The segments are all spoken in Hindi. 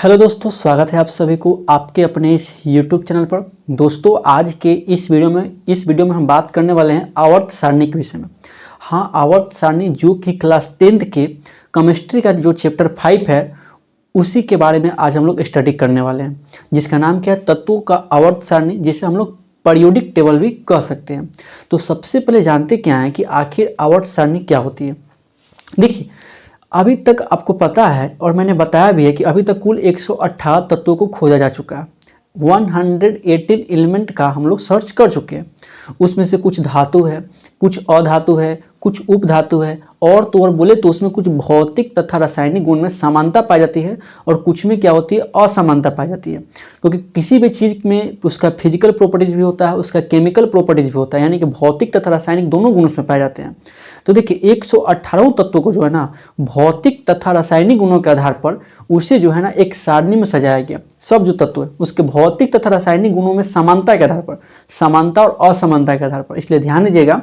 हेलो दोस्तों, स्वागत है आप सभी को आपके अपने इस YouTube चैनल पर। दोस्तों, आज के इस वीडियो में हम बात करने वाले हैं आवर्त सारणी के विषय में। हाँ, आवर्त सारणी जो कि क्लास 10th के केमिस्ट्री का जो चैप्टर 5 है उसी के बारे में आज हम लोग स्टडी करने वाले हैं, जिसका नाम क्या है, तत्वों का आवर्त सारणी, जिसे हम लोग पीरियोडिक टेबल भी कह सकते हैं। तो सबसे पहले जानते क्या है कि आखिर आवर्त सारणी क्या होती है। देखिए, अभी तक आपको पता है और मैंने बताया भी है कि अभी तक कुल 118 तत्वों को खोजा जा चुका है। 118 एलिमेंट का हम लोग सर्च कर चुके हैं। उसमें से कुछ धातु है, कुछ अधातु है, कुछ उपधातु है, और तो और बोले तो उसमें कुछ भौतिक तथा रासायनिक गुण में समानता पाई जाती है और कुछ में क्या होती है, असमानता पाई जाती है। क्योंकि किसी भी चीज़ में उसका फिजिकल प्रॉपर्टीज भी होता है, उसका केमिकल प्रॉपर्टीज भी होता है, यानी कि भौतिक तथा रासायनिक दोनों गुण उसमें पाए जाते हैं। तो देखिए, 118 तत्वों को जो है ना भौतिक तथा रासायनिक गुणों के आधार पर उसे जो है ना एक सारणी में सजाया गया। सब जो तत्व है उसके भौतिक तथा रासायनिक गुणों में समानता के आधार पर, समानता और असमानता के आधार पर। इसलिए ध्यान दीजिएगा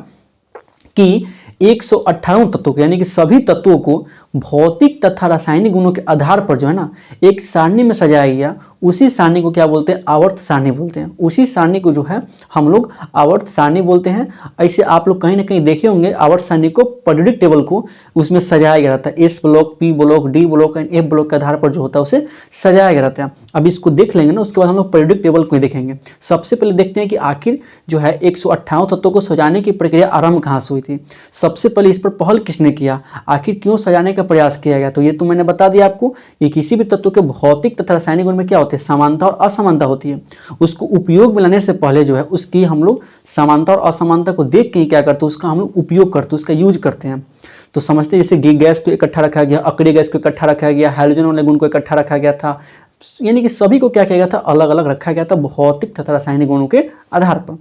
कि 118 तत्वों को, यानी कि सभी तत्वों को भौतिक तथा रासायनिक गुणों के आधार पर जो है ना एक सारणी में सजाया गया। उसी सारणी को क्या बोलते हैं, आवर्त सारणी बोलते हैं। उसी सारणी को जो है हम लोग आवर्त सारणी बोलते हैं। ऐसे आप लोग कहीं ना कहीं देखे होंगे आवर्त सारणी को, पीरियोडिक टेबल को उसमें सजाया गया रहता है। S block, P block, D block and F block के आधार पर जो होता है उसे सजाया गया रहता है। अब इसको देख लेंगे ना, उसके बाद हम लोग पीरियोडिक टेबल को ही देखेंगे। सबसे पहले देखते हैं कि आखिर जो है 118 तत्वों को सजाने की प्रक्रिया आरंभ कहाँ से हुई थी। सबसे पहले इस पर पहल किसने किया, आखिर क्यों सजाने का प्रयास किया गया। तो ये तो मैंने बता दिया आपको कि किसी भी तत्व के भौतिक तथा रासायनिक गुण में क्या होते हैं, समानता और असमानता होती है। उसको उपयोग में लाने से पहले जो है उसकी हम लोग समानता और असमानता को देख के ही क्या करते हैं, उसका हम लोग उपयोग करते हैं, उसका यूज करते हैं। तो समझते हैं, जैसे गैस को इकट्ठा रखा गया, अक्रिय गैस को इकट्ठा रखा गया, हाइड्रोजन वाले गुण को इकट्ठा रखा गया था, यानी कि सभी को क्या किया गया था, अलग अलग रखा गया था भौतिक तथा रासायनिक गुणों के आधार पर।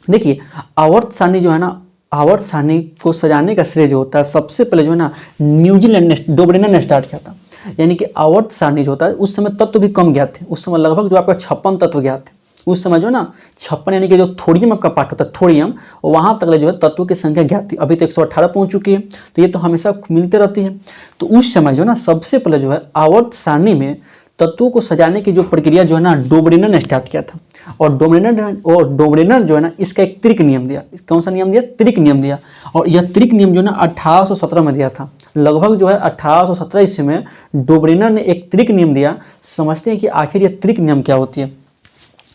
देखिए, आवर्त सारणी जो है ना, आवर्त सारणी को सजाने का श्रेय जो होता है सबसे पहले जो है ना न्यूजीलैंड ने, डोब्रेनर ने स्टार्ट किया था। यानी कि आवर्त सारणी जो होता है उस समय तत्व भी कम ज्ञात थे। उस समय लगभग जो आपका 56 तत्व ज्ञात थे। उस समय जो ना 56, यानी कि जो थोड़ियम आपका पार्ट होता है, थोड़ियम, वहाँ तक जो है तत्वों की संख्या ज्ञात थी। अभी तो 118 पहुँच चुकी है, तो ये तो हमेशा मिलते रहती है। तो उस समय जो है ना सबसे पहले जो है आवर्त सारणी में तत्वों को सजाने की जो प्रक्रिया जो है ना डोब्रेनर ने स्टार्ट किया था। और डोब्रेनर जो है ना इसका एक त्रिक नियम दिया। कौन सा नियम दिया, त्रिक नियम दिया। और यह त्रिक नियम जो है ना 1817 में दिया था। लगभग जो है 1817 ईस्वी में डोब्रेनर ने एक त्रिक नियम दिया। समझते हैं कि आखिर यह त्रिक नियम क्या होती है।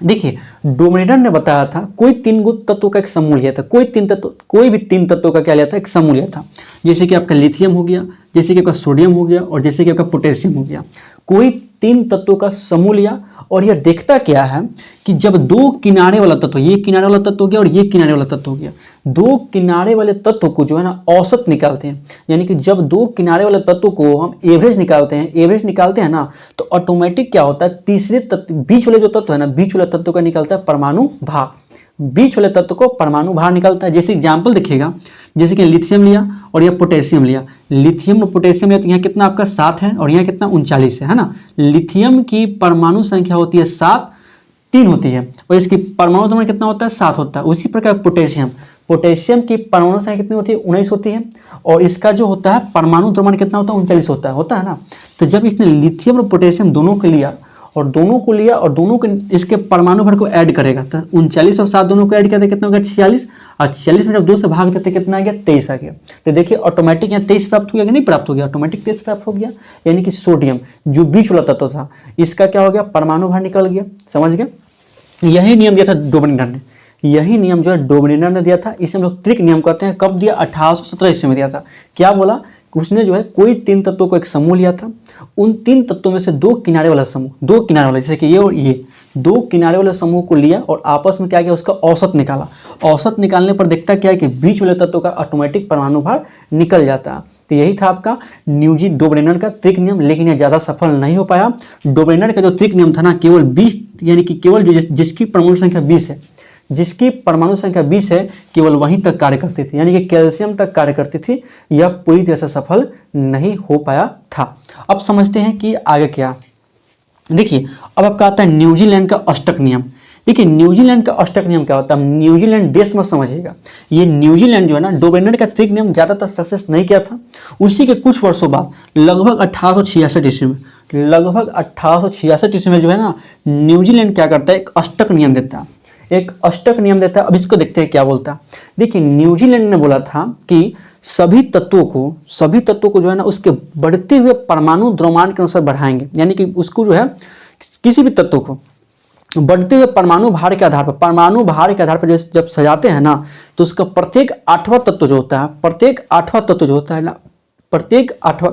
देखिए, डोब्रेनर ने बताया था कोई 3 तत्वों का एक समूह लिया था। कोई भी 3 तत्वों का क्या लिया था, एक समूह लिया था। जैसे कि आपका लिथियम हो गया, जैसे कि आपका सोडियम हो गया, और जैसे कि आपका पोटेशियम हो गया। कोई 3 तत्वों का समूह लिया, और यह देखता क्या है कि जब 2 किनारे वाला तत्व, ये किनारे वाला तत्व हो गया और ये किनारे वाला तत्व हो गया, 2 किनारे वाले तत्व को जो है ना औसत निकालते हैं। यानी कि जब 2 किनारे वाले तत्व को हम एवरेज निकालते हैं ना, तो ऑटोमेटिक क्या होता है, तीसरे तत्व, बीच वाले जो तत्व है ना, बीच वाले तत्व का निकलता है परमाणु भार। बीच वाले तत्व को परमाणु भार निकलता है। जैसे एग्जाम्पल देखिएगा, जैसे कि लिथियम लिया और यह पोटेशियम लिया। लिथियम और पोटेशियम लिया तो यहाँ कितना आपका 7 है और यहाँ कितना 39 है ना। लिथियम की परमाणु संख्या होती है 7, 3 होती है, और इसकी परमाणु द्रव्यमान कितना होता है, 7 होता है। उसी प्रकार पोटेशियम की परमाणु संख्या कितनी होती है, 19 होती है, और इसका जो होता है परमाणु द्रव्यमान कितना होता है, 39 होता है ना। तो जब इसने लिथियम और पोटेशियम दोनों को लिया और दोनों को इसके परमाणु भर को ऐड करेगा, तो 39 और 7 दोनों को ऐड किया तो कितना हो गया, 46। और 46 में जब 2 से भाग देते कितना आ गया, 23 आ गया। तो देखिए, ऑटोमेटिक यहाँ 23 प्राप्त हो गया कि नहीं प्राप्त हो गया, ऑटोमेटिक 23 प्राप्त हो गया। यानी कि सोडियम जो बीच वाला तत्व था, इसका क्या हो गया, परमाणु भार निकल गया। समझ गए। यही नियम दिया था डोब्रेनर ने। यही नियम जो है डोब्रेनर ने दिया था। इसे हम लोग त्रिक नियम कहते हैं। कब दिया, 1817 ईस्वी में दिया था। क्या बोला, उसने जो है कोई 3 तत्वों को एक समूह लिया था। उन 3 तत्वों में से 2 किनारे वाला समूह, 2 किनारे वाला, जैसे कि ये और ये 2 किनारे वाले समूह को लिया और आपस में क्या किया, उसका औसत निकाला। औसत निकालने पर देखता क्या है कि बीच वाले तत्वों का ऑटोमेटिक परमाणु भार निकल जाता है। तो यही था आपका डोब्रेनर का त्रिक नियम। लेकिन यह ज़्यादा सफल नहीं हो पाया। डोब्रेनर का जो त्रिक नियम था ना, केवल 20, यानी कि केवल जिसकी परमाणु संख्या 20 है, जिसकी परमाणु संख्या 20 है, केवल वहीं तक कार्य करती थी, यानी कि कैल्शियम तक कार्य करती थी। यह पूरी तरह से सफल नहीं हो पाया था। अब समझते हैं कि आगे क्या। देखिए, अब आपका आता है न्यूजीलैंड का अष्टक नियम। देखिए, न्यूजीलैंड का अष्टक नियम क्या होता है, न्यूजीलैंड देश मत समझिएगा। ये न्यूजीलैंड जो है ना, डोब्रेनर का त्रिक नियम ज़्यादातर सक्सेस नहीं किया था। उसी के कुछ वर्षों बाद, लगभग 1866 ईस्वी में, लगभग 1866 ईस्वी में जो है ना न्यूजीलैंड क्या करता है, एक अष्टक नियम देता है, एक अष्टक नियम देता है। अब इसको देखते हैं क्या बोलता है। देखिए न्यूजीलैंड ने बोला था कि सभी तत्वों को जो है ना उसके बढ़ते हुए परमाणु द्रव्यमान के अनुसार बढ़ाएंगे, यानी कि उसको जो है किसी भी तत्व को बढ़ते हुए परमाणु भार के आधार पर जब सजाते हैं ना, तो उसका प्रत्येक आठवां तत्व जो होता है ना, प्रत्येक आठवां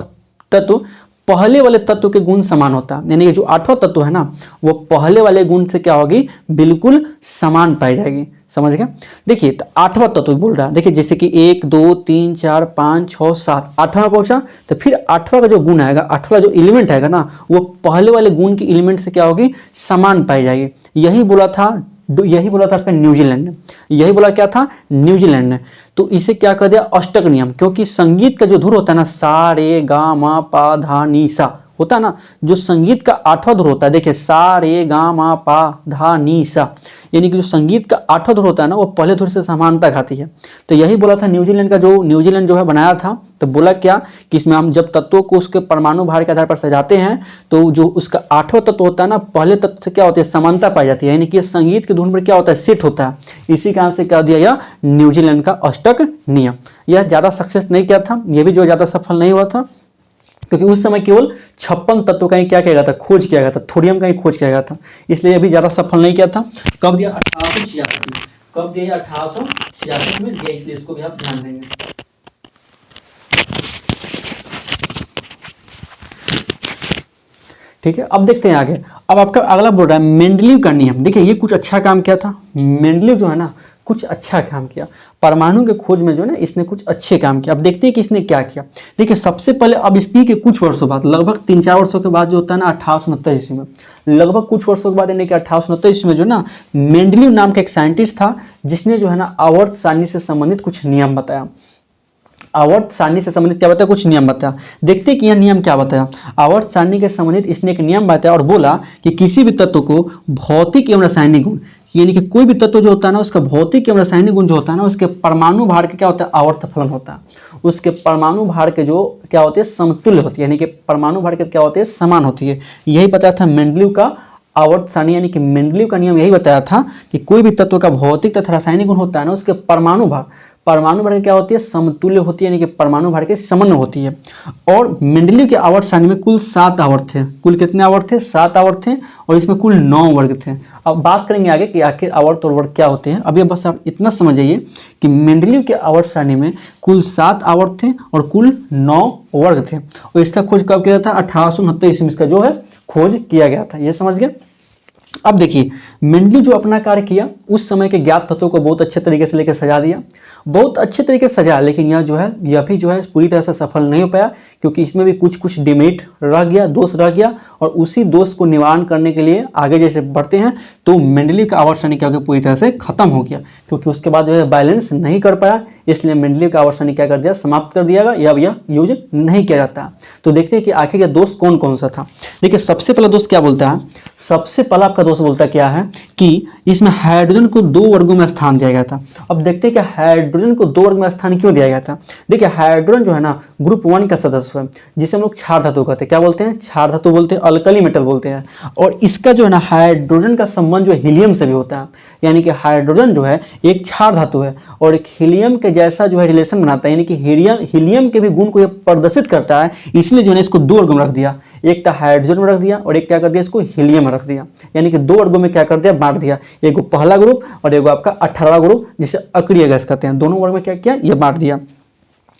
तत्व पहले वाले तत्व के गुण समान होता है, यानी कि जो आठवां तत्व है ना वो पहले वाले गुण से क्या होगी, बिल्कुल समान पाई जाएगी। समझ गया। देखिए तो आठवां तत्व बोल रहा है, देखिए जैसे कि 1 2 3 4 5 6 7 आठवां पहुंचा, तो फिर आठवां का जो गुण आएगा, आठवां जो एलिमेंट आएगा ना वो पहले वाले गुण की एलिमेंट से क्या होगी, समान पाई जाएगी। यही बोला था आपका न्यूजीलैंड ने, यही बोला क्या था न्यूजीलैंड ने। तो इसे क्या कर दिया, अष्टक नियम, क्योंकि संगीत का जो धुन होता है ना सा रे गा मा पा धा नी सा होता है ना, जो संगीत का आठवां धुन होता है, देखिए सा रे गा मा पा धा नी सा, यानी कि जो संगीत का आठवां धुन होता है ना वो पहले धुन से समानता खाती है। तो यही बोला था न्यूजीलैंड जो है बनाया था। तो बोला क्या कि इसमें हम जब तत्वों को उसके परमाणु भार के आधार पर सजाते हैं तो जो उसका आठवां तत्व होता है ना पहले तत्व से क्या होता है, समानता पाई जाती है, यानी कि संगीत के धुन पर क्या होता है, सेट होता है। इसी कारण से क्या दिया यह न्यूजीलैंड का अष्टक नियम। यह ज्यादा सक्सेस नहीं किया था, यह भी जो ज्यादा सफल नहीं हुआ था, क्योंकि उस समय केवल 56 तत्वों का ही क्या किया गया था, खोज किया गया था, थोरियम का ही खोज किया गया था, इसलिए अभी ज्यादा सफल नहीं किया था। कब दिया, 1866 में। कब दिया, 1866 में दिया, इसलिए इसको भी आप ध्यान देंगे। ठीक है, अब देखते हैं आगे। अब आपका अगला बोल रहा है मेंडलीव का नियम। देखिए ये कुछ अच्छा काम किया था, मेंडलीव जो है ना कुछ अच्छा काम किया परमाणु के खोज में, जो है ना इसने कुछ अच्छे काम किया। अब देखते हैं कि इसने क्या किया। देखिए सबसे पहले अब इसकी के कुछ वर्षों बाद, लगभग 3-4 वर्षों के बाद जो होता है ना 1869 ईस्वी में, लगभग कुछ वर्षों के बाद यानी कि 1869 ईस्वी में जो है ना मेंडलीव नाम का एक साइंटिस्ट था जिसने जो है ना आवर्त सारणी से संबंधित कुछ नियम बताया। आवर्त सारणी से संबंधित क्या बताया, कुछ नियम बताया। देखते हैं कि यह नियम क्या बताया। आवर्त सारणी के संबंधित इसने एक नियम बताया और बोला कि किसी भी तत्व को भौतिक एवं रासायनिक गुण, यानी कि कोई भी तत्व जो होता है ना उसका भौतिक एवं रासायनिक गुण जो होता है ना उसके परमाणु भार के क्या होता है, आवर्त फलन होता है। उसके परमाणु भार के जो क्या होते हैं, समतुल्य होती है, यानी कि परमाणु भार के क्या होते हैं, समान होती है। यही बताया था मेंडलीव का आवर्त सारणी, यानी कि मेंडलीव का नियम यही बताया था कि कोई भी तत्व का भौतिक तथा रासायनिक गुण होता है ना उसके परमाणु भार क्या होती है, समतुल्य होती है, यानी कि परमाणु भार के समन्वय होती है। और मेंडलीव के आवर्त सारणी में कुल 7 आवर्त थे। कुल कितने आवर्त थे, 7 आवर्त थे, और इसमें कुल 9 वर्ग थे। अब बात करेंगे आगे कि आखिर आवर्त और वर्ग क्या होते हैं। अभी बस आप इतना समझिए कि मेंडलीव के आवर्त सारणी में कुल 7 आवर्त थे और कुल 9 वर्ग थे, और इसका खोज कब किया था, 1869 ईस्वी में इसका जो है खोज किया गया था। ये समझ गए। अब देखिए मेंडलीव जो अपना कार्य किया, उस समय के ज्ञात तत्वों को बहुत अच्छे तरीके से लेकर सजा दिया, बहुत अच्छे तरीके से सजाया, लेकिन यह भी जो है पूरी तरह से सफल नहीं हो पाया, क्योंकि इसमें भी कुछ डिमेरिट रह गया, दोष रह गया, और उसी दोष को निवारण करने के लिए आगे जैसे बढ़ते हैं तो मेंडलीव का आवर्त सारणी क्या हो गया, पूरी तरह से खत्म हो गया, क्योंकि उसके बाद जो है बैलेंस नहीं कर पाया, इसलिए मेंडलीव का आवर्त सारणी क्या कर दिया, समाप्त कर दिया गया, यह यूज नहीं किया जाता। तो देखते हैं कि आखिर यह दोष कौन कौन सा था। देखिए सबसे पहला दोष क्या बोलता है, सबसे पहला आपका दोष बोलता क्या है कि इसमें हाइड्रोजन को 2 वर्गों में स्थान दिया गया था। अब देखते हैं कि हाइड्रोजन को 2 वर्ग में स्थान क्यों दिया गया था। देखिए हाइड्रोजन जो है ना ग्रुप 1 का सदस्य है, जिसे हम लोग क्षार धातु कहते हैं। क्या बोलते हैं, क्षार धातु बोलते हैं, अल्कली मेटल बोलते हैं। और इसका जो है ना हाइड्रोजन का संबंध जो हीलियम से भी होता है, यानी कि हाइड्रोजन जो है एक क्षार धातु है और एक हीलियम के जैसा जो है रिलेशन बनाता है, यानी कि हीलियम के भी गुण को यह प्रदर्शित करता है। इसलिए जो है इसको 2 वर्गों में रख दिया, एक था हाइड्रोजन में रख दिया और एक क्या कर दिया, इसको हीलियम में रख दिया, यानी कि 2 वर्गों में क्या कर दिया, बांट दिया। एक पहला ग्रुप और एक आपका 18वां ग्रुप, जिसे अक्रिय गैस कहते हैं। दोनों वर्ग में क्या किया, यह बांट दिया।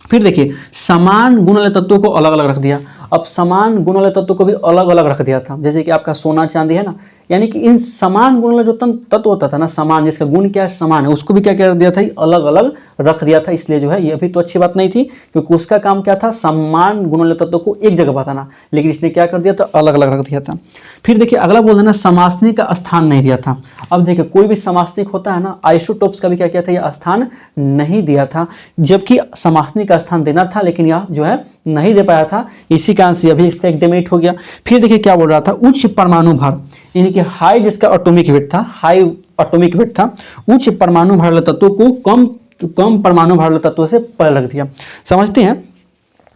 फिर देखिए समान गुण वाले तत्वों को अलग अलग रख दिया। अब समान गुण वाले तत्वों को भी अलग अलग रख दिया था, जैसे कि आपका सोना चांदी है ना, यानी कि इन समान गुण वाला जो तत्व होता था ना, समान जिसका गुण क्या है, समान है, उसको भी क्या कर दिया था, अलग अलग रख दिया था। इसलिए जो है ये भी तो अच्छी बात नहीं थी, क्योंकि उसका काम क्या था, समान गुण वाले तत्वों को एक जगह बताना, लेकिन इसने क्या कर दिया था, अलग अलग रख दिया था। फिर देखिए अगला बोल देना समासनिक का स्थान नहीं दिया था। अब देखिए कोई भी समासनिक होता है ना, आइसोटोप्स का भी क्या किया था, यह स्थान नहीं दिया था, जबकि समासनिक का स्थान देना था, लेकिन यह जो है नहीं दे पाया था। इसी कारण से अभी इसका एक डिमेरिट हो गया। फिर देखिए क्या बोल रहा था, उच्च परमाणु भार, यानी कि हाई जिसका एटॉमिक वेट था, हाई एटॉमिक वेट था, उच्च परमाणु भार वाले तत्वों को कम परमाणु भार वाले तत्वों से पहले रख दिया। समझते हैं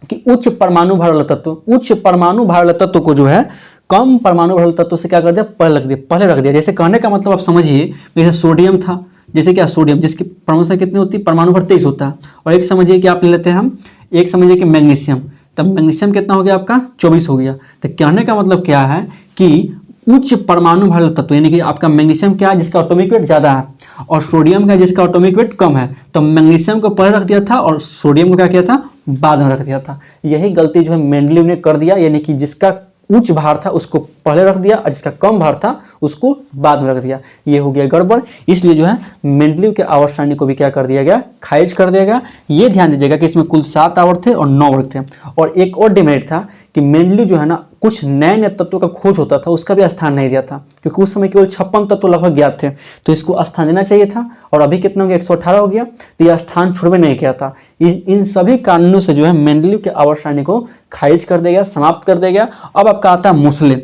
कि उच्च परमाणु भार वाला तत्व, उच्च परमाणु भार वाला तत्व को जो है कम परमाणु भार वाले तत्व से क्या कर दिया, पहले रख दिया। जैसे कहने का मतलब आप समझिए, जैसे सोडियम था, जैसे क्या सोडियम जिसकी परमाणु संख्या कितनी होती है, परमाणु भर 23 होता है। और एक समझिए कि आप ले लेते हैं हम, एक समझिए कि मैग्नीशियम, तब मैग्नीशियम कितना हो गया आपका 24 हो गया। तो कहने का मतलब क्या है कि उच्च परमाणु भार तत्व, यानी कि आपका मैग्नीशियम क्या है जिसका एटॉमिक वेट ज़्यादा है, और सोडियम का जिसका एटॉमिक वेट कम है, तो मैग्नीशियम को पहले रख दिया था और सोडियम को क्या किया था, बाद में रख दिया था। यही गलती जो है मेंडलीव ने कर दिया, यानी कि जिसका उच्च भार था उसको पहले रख दिया और जिसका कम भार था उसको बाद में रख दिया। ये हो गया गड़बड़। इसलिए जो है मेंडलीव के आवर्त सारणी को भी क्या कर दिया गया, खारिज कर दिया गया। ये ध्यान दीजिएगा कि इसमें कुल 7 आवर्त थे और 9 वर्ग थे। और एक और डिमेरिट था कि मेंडलीव जो है ना कुछ नए नए तत्वों का खोज होता था, उसका भी स्थान नहीं दिया था, क्योंकि उस समय केवल 56 तत्व लगभग ज्ञात थे, तो इसको स्थान देना चाहिए था। और अभी कितना हो गया, 118 हो गया, तो यह स्थान छुड़वे नहीं किया था। इन सभी कारणों से जो है मेंडलीव के आवर्त सारणी को खारिज कर देगा, समाप्त कर देगा। अब आपका आता है मुसले।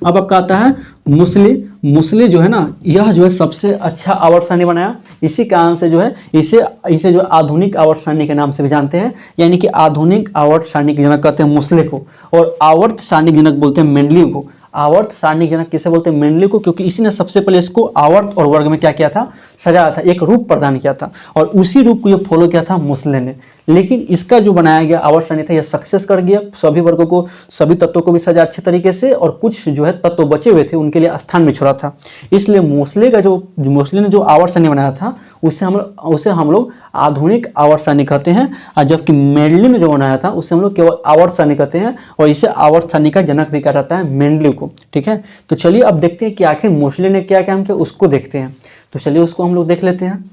अब आपका आता है मुसले। मुसले जो है ना, यह जो है सबसे अच्छा आवर्त सारणी बनाया। इसी कारण से जो है इसे जो आधुनिक आवर्त सारणी के नाम से भी जानते हैं, यानी कि आधुनिक आवर्त सारणी के जनक कहते हैं मुसले को, और आवर्त सारणी जनक बोलते हैं मेंडलीव को। आवर्त सारणी जनक किसे बोलते हैं, मेंडलीव को, क्योंकि इसी ने सबसे पहले इसको आवर्त और वर्ग में क्या किया था, सजाया था, एक रूप प्रदान किया था, और उसी रूप को ये फॉलो किया था मुसले ने। लेकिन इसका जो बनाया गया आवर्त सारणी था यह सक्सेस कर गया, सभी वर्गों को, सभी तत्वों को भी सजा अच्छे तरीके से, और कुछ जो है तत्व बचे हुए थे उनके लिए स्थान भी छोड़ा था। इसलिए मुसले ने जो आवर्त सारणी बनाया था उसे हम लोग आधुनिक आवर्त सारणी कहते हैं, और जबकि मेंडलीव ने जो बनाया था उसे हम लोग केवल आवर्त सारणी कहते हैं, और इसे आवर्त सारणी का जनक भी कहा जाता है मेंडलीव को। ठीक है, तो चलिए अब देखते हैं कि आखिर मुसले ने क्या काम किया, उसको देखते हैं। तो चलिए उसको हम लोग देख लेते हैं।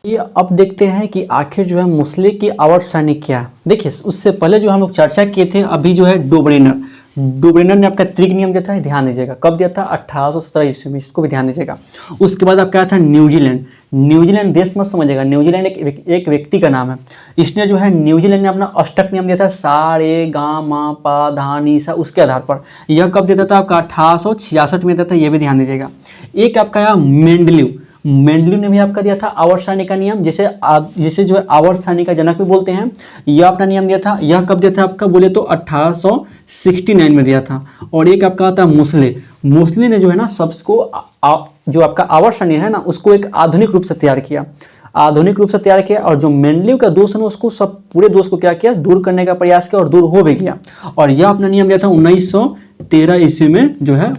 ये अब देखते हैं कि आखिर जो है मुसले की आवर्त सारणी क्या है। देखिए उससे पहले जो हम लोग चर्चा किए थे अभी जो है डोब्रेनर ने आपका त्रिक नियम दिया था, ध्यान दीजिएगा, कब दिया था, 1817 ईस्वी में, इसको भी ध्यान दीजिएगा। उसके बाद आपका था न्यूजीलैंड देश मत समझिएगा, न्यूजीलैंड एक व्यक्ति का नाम है। इसने जो है न्यूजीलैंड ने अपना अष्टक नियम दिया था, सा रे गा मा पा धा नी सा, उसके आधार पर। यह कब देता था आपका 1866 में देता था, यह भी ध्यान दीजिएगा। एक आपका आया मेंडलीव ने भी आपका दिया था आवर्त सारणी का नियम, जिसे जो है आवर्त सारणी का जनक भी बोलते हैं। यह अपना नियम दिया था, यह कब दिया था आपका बोले तो 1869 में दिया था। और एक आपका आता है मुसले ने जो है ना सबको जो आपका आवर्त सारणी है ना उसको एक आधुनिक रूप से तैयार किया, और जो मेंडलीव का दोष है ना उसको सब पूरे दोष को क्या किया, दूर करने का प्रयास किया, और दूर हो भी गया। और यह अपना नियम दिया था 1913 ईस्वी में जो है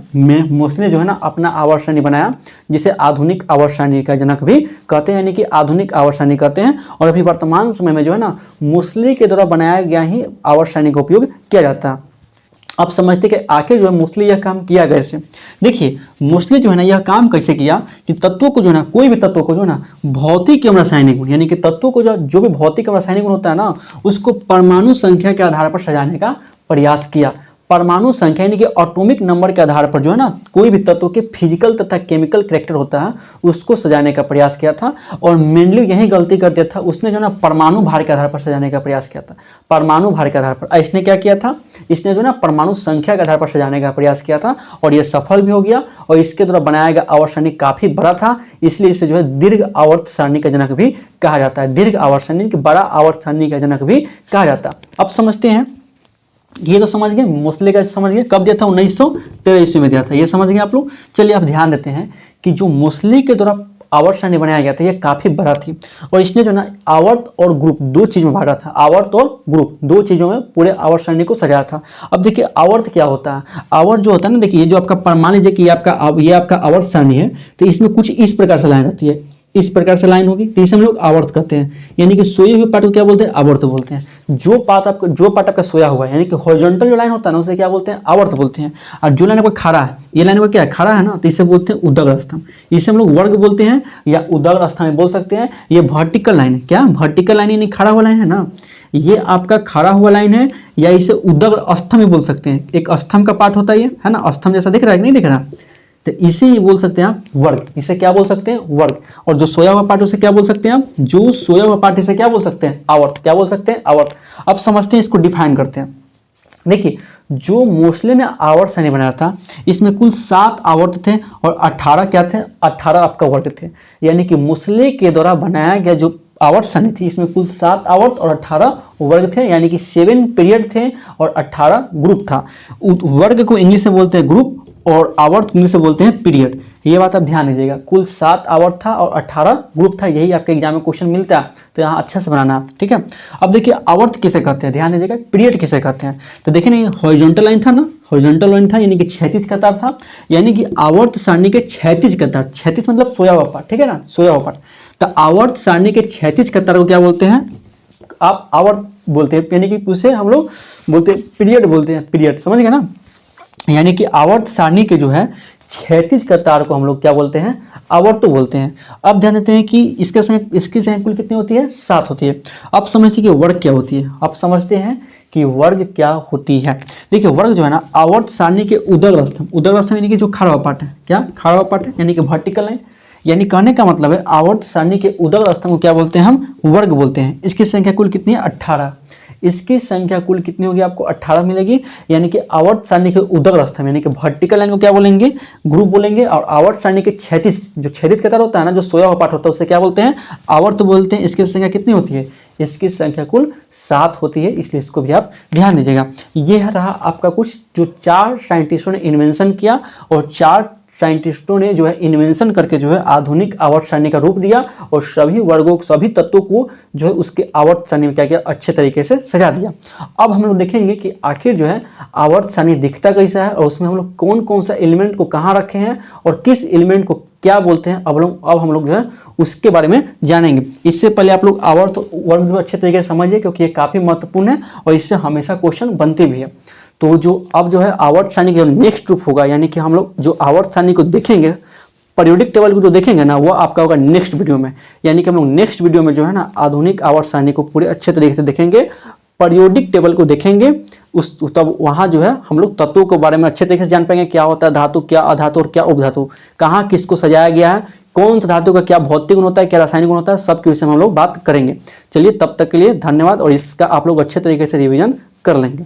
मुसले जो है ना अपना आवर्त सारणी बनाया, जिसे आधुनिक आवर्त सारणी का जनक भी कहते हैं, यानी कि आधुनिक आवर्त सारणी कहते हैं। और अभी वर्तमान समय में जो है ना मुसले के द्वारा बनाया गया ही आवर्त सारणी का उपयोग किया जाता है। अब समझते कि आखिर जो है मुसले यह काम किया कैसे। देखिए मुसले जो है ना यह काम कैसे किया कि तत्वों को जो है ना, कोई भी तत्वों को जो है ना भौतिक एवं रासायनिक गुण, यानी कि तत्वों को जो भी भौतिक एवं रासायनिक गुण होता है ना उसको परमाणु संख्या के आधार पर सजाने का प्रयास किया। परमाणु संख्या यानी कि एटॉमिक नंबर के आधार पर जो है ना कोई भी तत्व के फिजिकल तथा केमिकल कैरेक्टर होता है उसको सजाने का प्रयास किया था। और मेंडलीव यही गलती कर दिया था, उसने जो है ना परमाणु भार के आधार पर सजाने का प्रयास किया था, परमाणु भार के आधार पर। इसने क्या किया था, इसने जो है ना परमाणु संख्या के आधार पर सजाने का प्रयास किया था, और यह सफल भी हो गया। और इसके द्वारा बनाया गया आवर्त सारणी काफी बड़ा था, इसलिए इसे जो है दीर्घ आवर्त सारणी का जनक भी कहा जाता है, दीर्घ आवर्त सारणी के बड़ा आवर्त सारणी का जनक भी कहा जाता है। अब समझते हैं, ये तो समझ गए, मुसले का समझ गए, कब दिया था, 1913 ईस्वी में दिया था, ये समझ गए आप लोग। चलिए आप ध्यान देते हैं कि जो मुसले के द्वारा आवर्त सारणी बनाया गया था यह काफी बड़ा थी, और इसने जो ना आवर्त और ग्रुप दो चीज में बांटा था, आवर्त और ग्रुप दो चीजों में पूरे आवर्त सारणी को सजाया था। अब देखिए आवर्त क्या होता है, आवर्त जो होता है ना, देखिए ये जो आपका मान लीजिए कि ये आपका आवर्त सारणी है, तो इसमें कुछ इस प्रकार से लाइन रहती है, इस प्रकार से लाइन होगी, तो इसे हम लोग आवर्त कहते हैं, यानी कि सोए हुए पार्ट को क्या बोलते हैं, आवर्त बोलते हैं। जो पार्ट आपका सोया हुआ है यानी कि हॉरिजॉन्टल जो लाइन होता है ना उसे क्या बोलते हैं, आवर्त बोलते हैं। और जो लाइन आपका खड़ा है, ये लाइन आपका क्या है, खड़ा है ना, तो इसे बोलते हैं उदग्र स्तंभ, इसे हम लोग वर्ग बोलते हैं या उदग्र स्तंभ बोल सकते हैं। ये वर्टिकल लाइन है, क्या वर्टिकल लाइन यानी खड़ा हुआ लाइन है ना, ये आपका खड़ा हुआ लाइन है, या इसे उदग्र स्तंभ बोल सकते हैं। एक स्तंभ का पार्ट होता है ये, है ना, स्तंभ जैसा दिख रहा है कि नहीं दिख रहा, तो इसे ही बोल सकते हैं आप वर्ग, इसे क्या बोल सकते हैं, वर्ग। और जो सोया हुआ पार्ट उसे क्या बोल सकते हैं आप, जो सोया हुआ पार्ट इसे क्या बोल सकते हैं, आवर्त, क्या बोल सकते हैं, आवर्त। अब समझते हैं, इसको डिफाइन करते हैं। देखिए जो मुसले ने आवर्त सारणी बनाया था इसमें कुल 7 आवर्त थे और 18 क्या थे, 18 आपका वर्ग थे। यानी कि मुसले के द्वारा बनाया गया जो आवर्त सारणी थी। इसमें कुल 7 आवर्त और 18 वर्ग थे, यानी कि 7 पीरियड थे और 18 ग्रुप था। वर्ग को इंग्लिश में बोलते हैं ग्रुप और आवर्त इंग्लिश से बोलते हैं पीरियड। ये बात आप ध्यान दीजिएगा। कुल 7 आवर्त था और 18 ग्रुप था, यही आपके एग्जाम में क्वेश्चन मिलता है, तो यहाँ अच्छे से बनाना, ठीक है। अब देखिए आवर्त किसे कहते हैं, ध्यान दीजिएगा। पीरियड किसे कहते हैं, तो देखिए नहीं, हॉरिजॉन्टल लाइन था ना, हॉरिजॉन्टल लाइन था यानी कि क्षैतिज कतार था, यानी कि आवर्त सारणी के क्षैतिज कतार, क्षैतिज मतलब सोया हुआ पार्ट, ठीक है ना, सोया हुआ पार्ट। तो आवर्त सारणी के क्षैतिज कतार को क्या बोलते हैं, आप आवर्त बोलते हैं, यानी कि उसे हम लोग बोलते हैं पीरियड, बोलते हैं पीरियड, समझ गए ना। यानी कि आवर्त सारणी के जो है क्षैतिज कतार को हम लोग क्या बोलते हैं, आवर्त बोलते हैं। अब ध्यान देते हैं कि इसकी संख्या कुल कितनी होती है, 7 होती है। अब समझते हैं कि वर्ग क्या होती है, अब समझते हैं कि वर्ग क्या होती है। देखिए वर्ग जो है ना, आवर्त सारणी के उदर स्तंभ, उदर स्तंभ यानी कि जो खड़ा हुआ पार्ट है, क्या खड़ा हुआ पार्ट है, यानी कि वर्टिकल लाइन, यानी कहने का मतलब है आवर्त सारणी के उदर स्तंभ को क्या बोलते हैं, हम वर्ग बोलते हैं। इसकी संख्या कुल कितनी है, 18। इसकी संख्या कुल कितनी होगी, आपको 18 मिलेगी। यानी कि आवर्त सारणी के उदर स्तंभ यानी कि वर्टिकल लाइन को क्या बोलेंगे, ग्रुप बोलेंगे। और आवर्त सारणी के क्षैतिज, जो क्षैतिज कतार होता है ना, जो सोया हुआ पार्ट होता है, उसे क्या बोलते हैं, आवर्त बोलते हैं। इसकी संख्या कितनी होती है, इसकी संख्या कुल 7 होती है, इसलिए इसको भी आप ध्यान दीजिएगा। यह रहा आपका कुछ जो 4 साइंटिस्टों ने इन्वेंशन किया और 4 साइंटिस्टों ने जो है इन्वेंशन करके जो है आधुनिक आवर्त सारणी का रूप दिया और सभी वर्गों, सभी तत्वों को जो है उसके आवर्त सारणी में क्या किया, अच्छे तरीके से सजा दिया। अब हम लोग देखेंगे कि आखिर जो है आवर्त सारणी दिखता कैसा है और उसमें हम लोग कौन कौन सा एलिमेंट को कहाँ रखे हैं और किस एलिमेंट को क्या बोलते हैं। अब हम लोग जो है उसके बारे में जानेंगे। इससे पहले आप लोग आवर्त वर्ग जो अच्छे तरीके से समझिए, क्योंकि ये काफ़ी महत्वपूर्ण है और इससे हमेशा क्वेश्चन बनते भी है। तो जो अब जो है आवर्त सारणी का नेक्स्ट रूप होगा, यानी कि हम लोग जो आवर्त सारणी को देखेंगे, पीरियोडिक टेबल को जो देखेंगे ना, वो आपका होगा नेक्स्ट वीडियो में। यानी कि हम लोग नेक्स्ट वीडियो में जो है ना आधुनिक आवर्त सारणी को पूरे अच्छे तरीके से देखेंगे, पीरियोडिक टेबल को देखेंगे। तब वहाँ जो है हम लोग तत्वों के बारे में अच्छे तरीके से जान पाएंगे, क्या होता है धातु, क्या अधातु और क्या उपधातु, कहाँ किसको सजाया गया है, कौन सा धातु का क्या भौतिक गुण होता है, क्या रासायनिक गुण होता है, सबके विषय में हम लोग बात करेंगे। चलिए तब तक के लिए धन्यवाद, और इसका आप लोग अच्छे तरीके से रिविजन कर लेंगे।